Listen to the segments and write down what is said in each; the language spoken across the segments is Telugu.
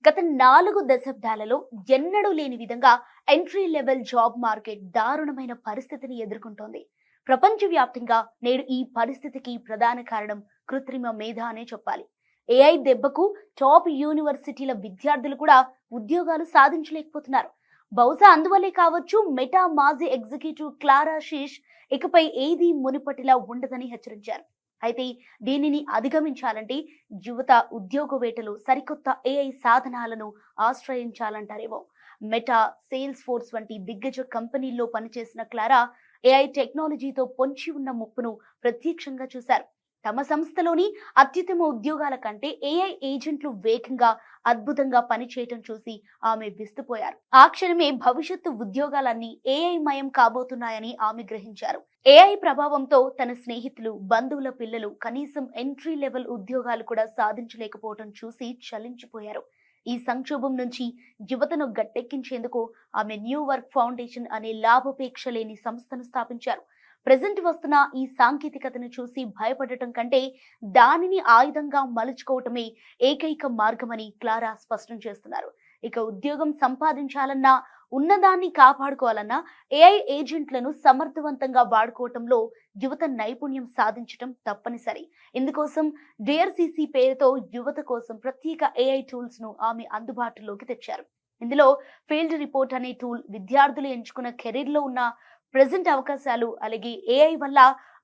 గత 4 దశాబ్దాలలో ఎన్నడూ లేని విధంగా ఎంట్రీ లెవెల్ జాబ్ మార్కెట్ దారుణమైన పరిస్థితిని ఎదుర్కొంటోంది. ప్రపంచవ్యాప్తంగా నేడు ఈ పరిస్థితికి ప్రధాన కారణం కృత్రిమ మేధ అనే చెప్పాలి. ఏఐ దెబ్బకు టాప్ యూనివర్సిటీల విద్యార్థులు కూడా ఉద్యోగాలు సాధించలేకపోతున్నారు. బహుశా అందువల్లే కావచ్చు మెటా మాజీ ఎగ్జిక్యూటివ్ క్లారా షీష్ ఇకపై ఏది మునుపటిలా ఉండదని హెచ్చరించారు. అయితే దీనిని అధిగమించాలంటే యువత ఉద్యోగవేటలు సరికొత్త ఏఐ సాధనాలను ఆశ్రయించాలంటారేమో. మెటా, సేల్స్ ఫోర్స్ వంటి దిగ్గజ కంపెనీల్లో పనిచేసిన క్లారా ఏఐ టెక్నాలజీతో పొంచి ఉన్న ముప్పును ప్రత్యక్షంగా చూశారు. తమ సంస్థలోని అత్యుత్తమ ఉద్యోగాల కంటే ఏఐ ఏజెంట్లు వేగంగా అద్భుతంగా పనిచేయటం చూసి ఆమె విస్తుపోయారు. ఆ క్షణమే భవిష్యత్తు ఉద్యోగాలన్నీ ఏఐ మయం కాబోతున్నాయని ఆమె గ్రహించారు. ఏఐ ప్రభావంతో తన స్నేహితులు, బంధువుల పిల్లలు కనీసం ఎంట్రీ లెవెల్ ఉద్యోగాలు కూడా సాధించలేకపోవటం చూసి చలించిపోయారు. ఈ సంక్షోభం నుంచి యువతను గట్టెక్కించేందుకు ఆమె న్యూ వర్క్ ఫౌండేషన్ అనే లాభాపేక్ష లేని సంస్థను స్థాపించారు. ప్రజెంట్ వస్తున్న ఈ సాంకేతికతను చూసి భయపడటం కంటే దానిని ఆయుధంగా మలుచుకోవటమే ఏకైక మార్గమని క్లారా స్పష్టం చేస్తున్నారు. ఇక ఉద్యోగం సంపాదించాలన్నా, ఉన్నదాన్ని కాపాడుకోవాలన్నా ఏఐ ఏజెంట్లను సమర్థవంతంగా వాడుకోవటంలో యువత నైపుణ్యం సాధించటం తప్పనిసరి. ఇందుకోసం డిఆర్సిసి పేరుతో యువత కోసం ప్రత్యేక ఏఐ టూల్స్ ను ఆమె అందుబాటులోకి తెచ్చారు. ఇందులో ఫీల్డ్ రిపోర్ట్ అనే టూల్ విద్యార్థులు ఎంచుకున్న కెరీర్ లో ఉన్న ప్రెజెంట్ అవకాశాలు, అలాగే ఏఐ వల్ల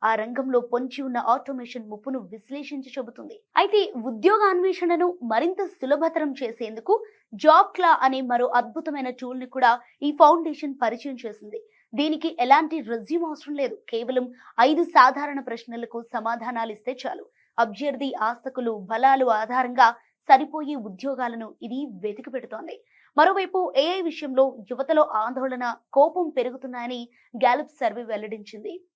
ఆ రంగంలో పొంచి ఉన్న ఆటోమేషన్ ముప్పును విశ్లేషించి చెబుతుంది. అయితే ఉద్యోగ అన్వేషణను మరింత సులభతరం చేసేందుకు జాబ్ క్లా అనే మరో అద్భుతమైన టూల్ ని కూడా ఈ ఫౌండేషన్ పరిచయం చేసింది. దీనికి ఎలాంటి రెజ్యూమ్ అవసరం లేదు. కేవలం 5 సాధారణ ప్రశ్నలకు సమాధానాలు ఇస్తే చాలు. అభ్యర్థి ఆస్తకులు, బలాలు ఆధారంగా సరిపోయే ఉద్యోగాలను ఇది వెతికి పెడుతోంది. మరోవైపు ఏఐ విషయంలో యువతలో ఆందోళన, కోపం పెరుగుతున్నాయని గ్యాలప్ సర్వే వెల్లడించింది.